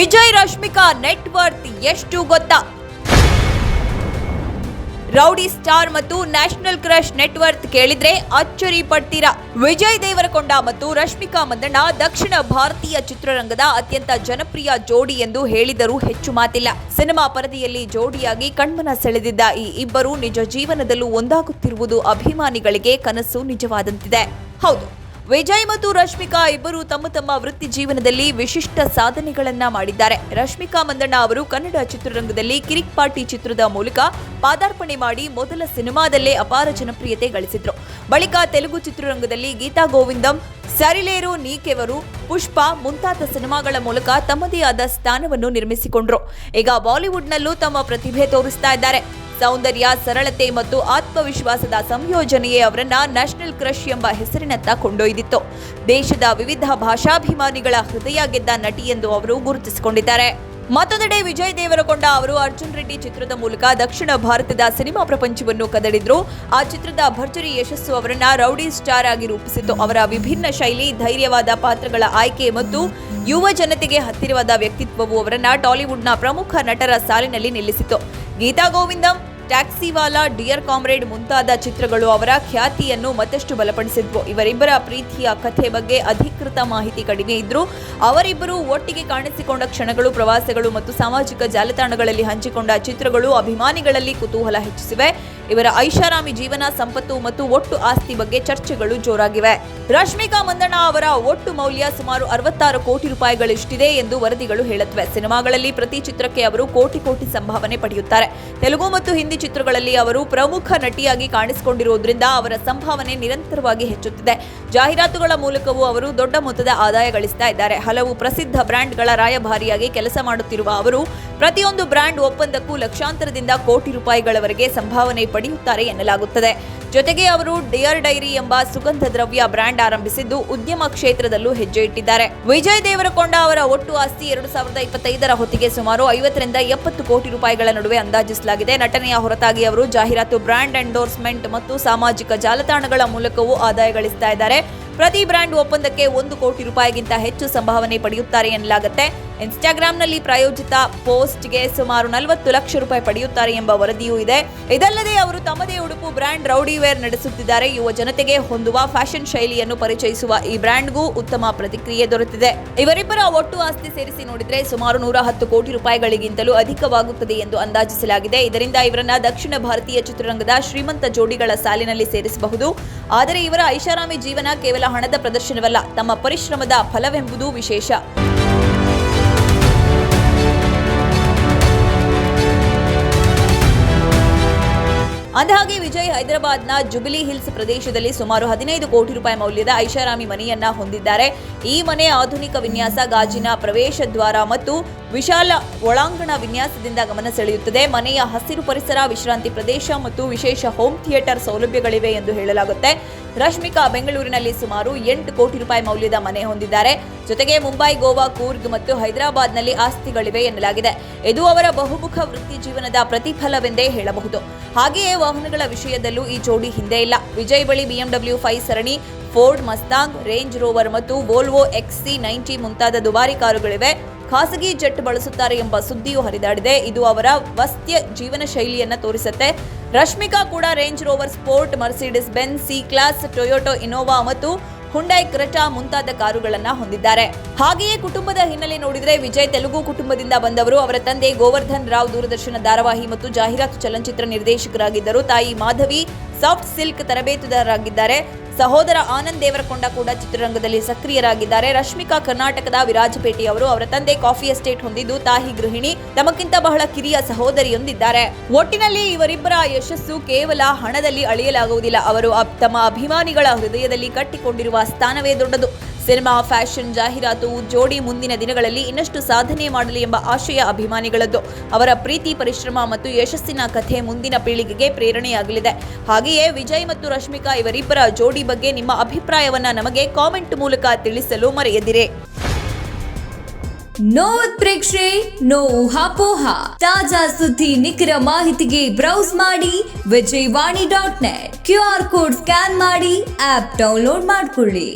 Vijay Rashmika net worth ಎಷ್ಟು ಗೊತ್ತಾ? Rowdy star ಮತ್ತು ನ್ಯಾಷನಲ್ ಕ್ರಶ್ ನೆಟ್ವರ್ತ್ ಕೇಳಿದ್ರೆ ಅಚ್ಚರಿ ಪಡ್ತೀರಾ. ವಿಜಯ್ ದೇವರಕೊಂಡ ಮತ್ತು ರಶ್ಮಿಕಾ ಮಂದಣ್ಣ ದಕ್ಷಿಣ ಭಾರತೀಯ ಚಿತ್ರರಂಗದ ಅತ್ಯಂತ ಜನಪ್ರಿಯ ಜೋಡಿ ಎಂದು ಹೇಳಿದರೂ ಹೆಚ್ಚು ಮಾತಿಲ್ಲ. ಸಿನಿಮಾ ಪರದೆಯಲ್ಲಿ ಜೋಡಿಯಾಗಿ ಕಣ್ಮನ ಸೆಳೆದಿದ್ದ ಈ ಇಬ್ಬರು ನಿಜ ಜೀವನದಲ್ಲೂ ಒಂದಾಗುತ್ತಿರುವುದು ಅಭಿಮಾನಿಗಳಿಗೆ ಕನಸು ನಿಜವಾದಂತಿದೆ. ಹೌದು, ವಿಜಯ್ ಮತ್ತು ರಶ್ಮಿಕಾ ಇಬ್ಬರು ತಮ್ಮ ತಮ್ಮ ವೃತ್ತಿ ಜೀವನದಲ್ಲಿ ವಿಶಿಷ್ಟ ಸಾಧನೆಗಳನ್ನ ಮಾಡಿದ್ದಾರೆ. ರಶ್ಮಿಕಾ ಮಂದಣ್ಣ ಅವರು ಕನ್ನಡ ಚಿತ್ರರಂಗದಲ್ಲಿ ಕಿರಿಕ್ ಪಾರ್ಟಿ ಚಿತ್ರದ ಮೂಲಕ ಪಾದಾರ್ಪಣೆ ಮಾಡಿ ಮೊದಲ ಸಿನಿಮಾದಲ್ಲೇ ಅಪಾರ ಜನಪ್ರಿಯತೆ ಗಳಿಸಿದ್ರು. ಬಳಿಕ ತೆಲುಗು ಚಿತ್ರರಂಗದಲ್ಲಿ ಗೀತಾ ಗೋವಿಂದಂ, ಸರಿಲೇರು ನೀಕೆವರು, ಪುಷ್ಪ ಮುಂತಾದ ಸಿನಿಮಾಗಳ ಮೂಲಕ ತಮ್ಮದೇ ಆದ ಸ್ಥಾನವನ್ನು ನಿರ್ಮಿಸಿಕೊಂಡ್ರು. ಈಗ ಬಾಲಿವುಡ್ನಲ್ಲೂ ತಮ್ಮ ಪ್ರತಿಭೆ ತೋರಿಸ್ತಾ ಇದ್ದಾರೆ. ಸೌಂದರ್ಯ, ಸರಳತೆ ಮತ್ತು ಆತ್ಮವಿಶ್ವಾಸದ ಸಂಯೋಜನೆಯೇ ಅವರನ್ನ ನ್ಯಾಷನಲ್ ಕ್ರಶ್ ಎಂಬ ಹೆಸರಿನತ್ತ ಕೊಂಡೊಯ್ದಿತ್ತು. ದೇಶದ ವಿವಿಧ ಭಾಷಾಭಿಮಾನಿಗಳ ಹೃದಯ ಗೆದ್ದ ನಟಿ ಎಂದು ಅವರು ಗುರುತಿಸಿಕೊಂಡಿದ್ದಾರೆ. ಮತ್ತೊಂದೆಡೆ ವಿಜಯ್ ದೇವರಕೊಂಡ ಅವರು ಅರ್ಜುನ್ ರೆಡ್ಡಿ ಚಿತ್ರದ ಮೂಲಕ ದಕ್ಷಿಣ ಭಾರತದ ಸಿನಿಮಾ ಪ್ರಪಂಚವನ್ನು ಕದಡಿದ್ರು. ಆ ಚಿತ್ರದ ಭರ್ಜರಿ ಯಶಸ್ಸು ಅವರನ್ನ ರೌಡಿ ಸ್ಟಾರ್ ಆಗಿ ರೂಪಿಸಿತು. ಅವರ ವಿಭಿನ್ನ ಶೈಲಿ, ಧೈರ್ಯವಾದ ಪಾತ್ರಗಳ ಆಯ್ಕೆ ಮತ್ತು ಯುವ ಜನತೆಗೆ ಹತ್ತಿರವಾದ ವ್ಯಕ್ತಿತ್ವವು ಅವರನ್ನ ಟಾಲಿವುಡ್ನ ಪ್ರಮುಖ ನಟರ ಸಾಲಿನಲ್ಲಿ ನಿಲ್ಲಿಸಿತು. ಗೀತಾ ಗೋವಿಂದಂ, ಟ್ಯಾಕ್ಸಿವಾಲಾ, ಡಿಯರ್ ಕಾಮ್ರೇಡ್ ಮುಂತಾದ ಚಿತ್ರಗಳು ಅವರ ಖ್ಯಾತಿಯನ್ನು ಮತ್ತಷ್ಟು ಬಲಪಡಿಸಿದ್ವು. ಇವರಿಬ್ಬರ ಪ್ರೀತಿಯ ಕಥೆ ಬಗ್ಗೆ ಅಧಿಕೃತ ಮಾಹಿತಿ ಕಡಿಮೆ ಇದ್ರೂ ಅವರಿಬ್ಬರು ಒಟ್ಟಿಗೆ ಕಾಣಿಸಿಕೊಂಡ ಕ್ಷಣಗಳು, ಪ್ರವಾಸಗಳು ಮತ್ತು ಸಾಮಾಜಿಕ ಜಾಲತಾಣಗಳಲ್ಲಿ ಹಂಚಿಕೊಂಡ ಚಿತ್ರಗಳು ಅಭಿಮಾನಿಗಳಲ್ಲಿ ಕುತೂಹಲ ಹೆಚ್ಚಿಸಿವೆ. ಇವರ ಐಷಾರಾಮಿ ಜೀವನ, ಸಂಪತ್ತು ಮತ್ತು ಒಟ್ಟು ಆಸ್ತಿ ಬಗ್ಗೆ ಚರ್ಚೆಗಳು ಜೋರಾಗಿವೆ. ರಶ್ಮಿಕಾ ಮಂದಣ್ಣ ಅವರ ಒಟ್ಟು ಮೌಲ್ಯ ಸುಮಾರು 66 ಕೋಟಿ ರೂಪಾಯಿಗಳಷ್ಟಿದೆ ಎಂದು ವರದಿಗಳು ಹೇಳುತ್ತವೆ. ಸಿನಿಮಾಗಳಲ್ಲಿ ಪ್ರತಿ ಚಿತ್ರಕ್ಕೆ ಅವರು ಕೋಟಿ ಸಂಭಾವನೆ ಪಡೆಯುತ್ತಾರೆ. ತೆಲುಗು ಮತ್ತು ಹಿಂದಿ ಚಿತ್ರಗಳಲ್ಲಿ ಅವರು ಪ್ರಮುಖ ನಟಿಯಾಗಿ ಕಾಣಿಸಿಕೊಂಡಿರುವುದರಿಂದ ಅವರ ಸಂಭಾವನೆ ನಿರಂತರವಾಗಿ ಹೆಚ್ಚುತ್ತಿದೆ. ಜಾಹೀರಾತುಗಳ ಮೂಲಕವೂ ಅವರು ದೊಡ್ಡ ಮೊತ್ತದ ಆದಾಯ ಗಳಿಸ್ತಾ ಇದ್ದಾರೆ. ಹಲವು ಪ್ರಸಿದ್ಧ ಬ್ರ್ಯಾಂಡ್ಗಳ ರಾಯಭಾರಿಯಾಗಿ ಕೆಲಸ ಮಾಡುತ್ತಿರುವ ಅವರು ಪ್ರತಿಯೊಂದು ಬ್ರ್ಯಾಂಡ್ ಒಪ್ಪಂದಕ್ಕೂ ಲಕ್ಷಾಂತರದಿಂದ ಕೋಟಿ ರೂಪಾಯಿಗಳವರೆಗೆ ಸಂಭಾವನೆ ಪಡೆಯುತ್ತಾರೆ ಎನ್ನಲಾಗುತ್ತದೆ. ಜೊತೆಗೆ ಅವರು ಡಿಯರ್ ಡೈರಿ ಎಂಬ ಸುಗಂಧ ದ್ರವ್ಯ ಬ್ರ್ಯಾಂಡ್ ಆರಂಭಿಸಿದ್ದು ಉದ್ಯಮ ಕ್ಷೇತ್ರದಲ್ಲೂ ಹೆಜ್ಜೆ ಇಟ್ಟಿದ್ದಾರೆ. ವಿಜಯ್ ದೇವರಕೊಂಡ ಅವರ ಒಟ್ಟು ಆಸ್ತಿ 2025ರ ಹೊತ್ತಿಗೆ ಸುಮಾರು 50ರಿಂದ 70 ಕೋಟಿ ರೂಪಾಯಿಗಳ ನಡುವೆ ಅಂದಾಜಿಸಲಾಗಿದೆ. ನಟನೆಯ ಹೊರತಾಗಿ ಅವರು ಜಾಹೀರಾತು, ಬ್ರ್ಯಾಂಡ್ ಎಂಡೋರ್ಸ್ಮೆಂಟ್ ಮತ್ತು ಸಾಮಾಜಿಕ ಜಾಲತಾಣಗಳ ಮೂಲಕವೂ ಆದಾಯ ಗಳಿಸ್ತಾ ಇದ್ದಾರೆ. ಪ್ರತಿ ಬ್ರ್ಯಾಂಡ್ ಒಪ್ಪಂದಕ್ಕೆ 1 ಕೋಟಿ ರೂಪಾಯಿಗಿಂತ ಹೆಚ್ಚು ಸಂಭಾವನೆ ಪಡೆಯುತ್ತಾರೆ ಎನ್ನಲಾಗುತ್ತೆ. ಇನ್ಸ್ಟಾಗ್ರಾಂನಲ್ಲಿ ಪ್ರಾಯೋಜಿತ ಪೋಸ್ಟ್ಗೆ ಸುಮಾರು 40 ಲಕ್ಷ ರೂಪಾಯಿ ಪಡೆಯುತ್ತಾರೆ ಎಂಬ ವರದಿಯೂ ಇದೆ. ಇದಲ್ಲದೆ ಅವರು ತಮ್ಮದೇ ಉಡುಪು ಬ್ರ್ಯಾಂಡ್ ರೌಡಿ ವೇರ್ ನಡೆಸುತ್ತಿದ್ದಾರೆ. ಯುವ ಜನತೆಗೆ ಹೊಂದುವ ಫ್ಯಾಷನ್ ಶೈಲಿಯನ್ನು ಪರಿಚಯಿಸುವ ಈ ಬ್ರ್ಯಾಂಡ್ಗೂ ಉತ್ತಮ ಪ್ರತಿಕ್ರಿಯೆ ದೊರೆತಿದೆ. ಇವರಿಬ್ಬರ ಒಟ್ಟು ಆಸ್ತಿ ಸೇರಿಸಿ ನೋಡಿದ್ರೆ ಸುಮಾರು 110 ಕೋಟಿ ರೂಪಾಯಿಗಳಿಗಿಂತಲೂ ಅಧಿಕವಾಗುತ್ತದೆ ಎಂದು ಅಂದಾಜಿಸಲಾಗಿದೆ. ಇದರಿಂದ ಇವರನ್ನ ದಕ್ಷಿಣ ಭಾರತೀಯ ಚಿತ್ರರಂಗದ ಶ್ರೀಮಂತ ಜೋಡಿಗಳ ಸಾಲಿನಲ್ಲಿ ಸೇರಿಸಬಹುದು. ಆದರೆ ಇವರ ಐಷಾರಾಮಿ ಜೀವನ ಕೇವಲ ಹಣದ ಪ್ರದರ್ಶನವಲ್ಲ, ತಮ್ಮ ಪರಿಶ್ರಮದ ಫಲವೆಂಬುದು ವಿಶೇಷ. ಅಂದಹಾಗೆ ವಿಜಯ್ ಹೈದರಾಬಾದ್ನ ಜುಬಿಲಿ ಹಿಲ್ಸ್ ಪ್ರದೇಶದಲ್ಲಿ ಸುಮಾರು 15 ಕೋಟಿ ರೂಪಾಯಿ ಮೌಲ್ಯದ ಐಷಾರಾಮಿ ಮನೆಯನ್ನ ಹೊಂದಿದ್ದಾರೆ. ಈ ಮನೆ ಆಧುನಿಕ ವಿನ್ಯಾಸ, ಗಾಜಿನ ಪ್ರವೇಶ ದ್ವಾರ ಮತ್ತು ವಿಶಾಲ ಒಳಾಂಗಣ ವಿನ್ಯಾಸದಿಂದ ಗಮನ ಸೆಳೆಯುತ್ತದೆ. ಮನೆಯ ಹಸಿರು ಪರಿಸರ, ವಿಶ್ರಾಂತಿ ಪ್ರದೇಶ ಮತ್ತು ವಿಶೇಷ ಹೋಮ್ ಥಿಯೇಟರ್ ಸೌಲಭ್ಯಗಳಿವೆ ಎಂದು ಹೇಳಲಾಗುತ್ತೆ. ರಶ್ಮಿಕಾ ಬೆಂಗಳೂರಿನಲ್ಲಿ ಸುಮಾರು 8 ಕೋಟಿ ರೂಪಾಯಿ ಮೌಲ್ಯದ ಮನೆ ಹೊಂದಿದ್ದಾರೆ. ಜೊತೆಗೆ ಮುಂಬೈ, ಗೋವಾ, ಕೂರ್ಗ್ ಮತ್ತು ಹೈದರಾಬಾದ್ನಲ್ಲಿ ಆಸ್ತಿಗಳಿವೆ ಎನ್ನಲಾಗಿದೆ. ಇದು ಅವರ ಬಹುಮುಖ ವೃತ್ತಿ ಜೀವನದ ಪ್ರತಿಫಲವೆಂದೇ ಹೇಳಬಹುದು. ಹಾಗೆಯೇ ವಾಹನಗಳ ವಿಷಯದಲ್ಲೂ ಈ ಜೋಡಿ ಹಿಂದೆ ಇಲ್ಲ. ವಿಜಯ್ ಬಳಿ BMW 5 ಸರಣಿ, ಫೋರ್ಡ್ ಮಸ್ತಾಂಗ್, ರೇಂಜ್ ರೋವರ್ ಮತ್ತು ವೋಲ್ವೋ XC90 ಮುಂತಾದ ದುಬಾರಿ ಕಾರುಗಳಿವೆ. ಖಾಸಗಿ ಜೆಟ್ ಬಳಸುತ್ತಾರೆ ಎಂಬ ಸುದ್ದಿಯೂ ಹರಿದಾಡಿದೆ. ಇದು ಅವರ ವಸ್ತ್ಯ ಜೀವನ ಶೈಲಿಯನ್ನ ತೋರಿಸುತ್ತೆ. ರಶ್ಮಿಕಾ ಕೂಡ range rover sport, Mercedes Benz C class, Toyota Innova ಮತ್ತು ಹುಂಡೈ ಕ್ರೆಟಾ ಮುಂತಾದ ಕಾರುಗಳನ್ನ ಹೊಂದಿದ್ದಾರೆ. ಹಾಗೆಯೇ ಕುಟುಂಬದ ಹಿನ್ನೆಲೆ ನೋಡಿದ್ರೆ ವಿಜಯ್ ತೆಲುಗು ಕುಟುಂಬದಿಂದ ಬಂದವರು. ಅವರ ತಂದೆ ಗೋವರ್ಧನ್ ರಾವ್ ದೂರದರ್ಶನ ಧಾರಾವಾಹಿ ಮತ್ತು ಜಾಹೀರಾತು ಚಲನಚಿತ್ರ ನಿರ್ದೇಶಕರಾಗಿದ್ದರು. ತಾಯಿ ಮಾಧವಿ ಸಾಫ್ಟ್ ಸಿಲ್ಕ್ ತರಬೇತುದಾರರಾಗಿದ್ದಾರೆ. ಸಹೋದರ ಆನಂದ್ ದೇವರಕೊಂಡ ಕೂಡ ಚಿತ್ರರಂಗದಲ್ಲಿ ಸಕ್ರಿಯರಾಗಿದ್ದಾರೆ. ರಶ್ಮಿಕಾ ಕರ್ನಾಟಕದ ವಿರಾಜಪೇಟೆಯವರು. ಅವರ ತಂದೆ ಕಾಫಿ ಎಸ್ಟೇಟ್ ಹೊಂದಿದ್ದು ತಾಯಿ ಗೃಹಿಣಿ. ತಮಗಿಂತ ಬಹಳ ಕಿರಿಯ ಸಹೋದರಿಯೊಂದಿದ್ದಾರೆ. ಒಟ್ಟಿನಲ್ಲಿ ಇವರಿಬ್ಬರ ಯಶಸ್ಸು ಕೇವಲ ಹಣದಲ್ಲಿ ಅಳೆಯಲಾಗುವುದಿಲ್ಲ. ಅವರು ತಮ್ಮ ಅಭಿಮಾನಿಗಳ ಹೃದಯದಲ್ಲಿ ಕಟ್ಟಿಕೊಂಡಿರುವ ಸ್ಥಾನವೇ ದೊಡ್ಡದು. ಸಿನಿಮಾ, ಫ್ಯಾಷನ್, ಜಾಹೀರಾತು ಜೋಡಿ ಮುಂದಿನ ದಿನಗಳಲ್ಲಿ ಇನ್ನಷ್ಟು ಸಾಧನೆ ಮಾಡಲಿ ಎಂಬ ಆಶಯ ಅಭಿಮಾನಿಗಳದ್ದು. ಅವರ ಪ್ರೀತಿ, ಪರಿಶ್ರಮ ಮತ್ತು ಯಶಸ್ಸಿನ ಕಥೆ ಮುಂದಿನ ಪೀಳಿಗೆಗೆ ಪ್ರೇರಣೆಯಾಗಲಿದೆ. ಹಾಗೆಯೇ ವಿಜಯ್ ಮತ್ತು ರಶ್ಮಿಕಾ ಇವರಿಬ್ಬರ ಜೋಡಿ ಬಗ್ಗೆ ನಿಮ್ಮ ಅಭಿಪ್ರಾಯವನ್ನ ನಮಗೆ ಕಾಮೆಂಟ್ ಮೂಲಕ ತಿಳಿಸಲು ಮರೆಯದಿರಿ. ನೋ ಉತ್ಪ್ರೇಕ್ಷೆ, ನೋ ಊಹಾಪೋಹ. ತಾಜಾ ಸುದ್ದಿ, ನಿಖರ ಮಾಹಿತಿಗೆ ಬ್ರೌಸ್ ಮಾಡಿ ವಿಜಯವಾಣಿ.net. QR ಕೋಡ್ ಸ್ಕ್ಯಾನ್ ಮಾಡಿ ಆಪ್ ಡೌನ್ಲೋಡ್ ಮಾಡಿಕೊಳ್ಳಿ.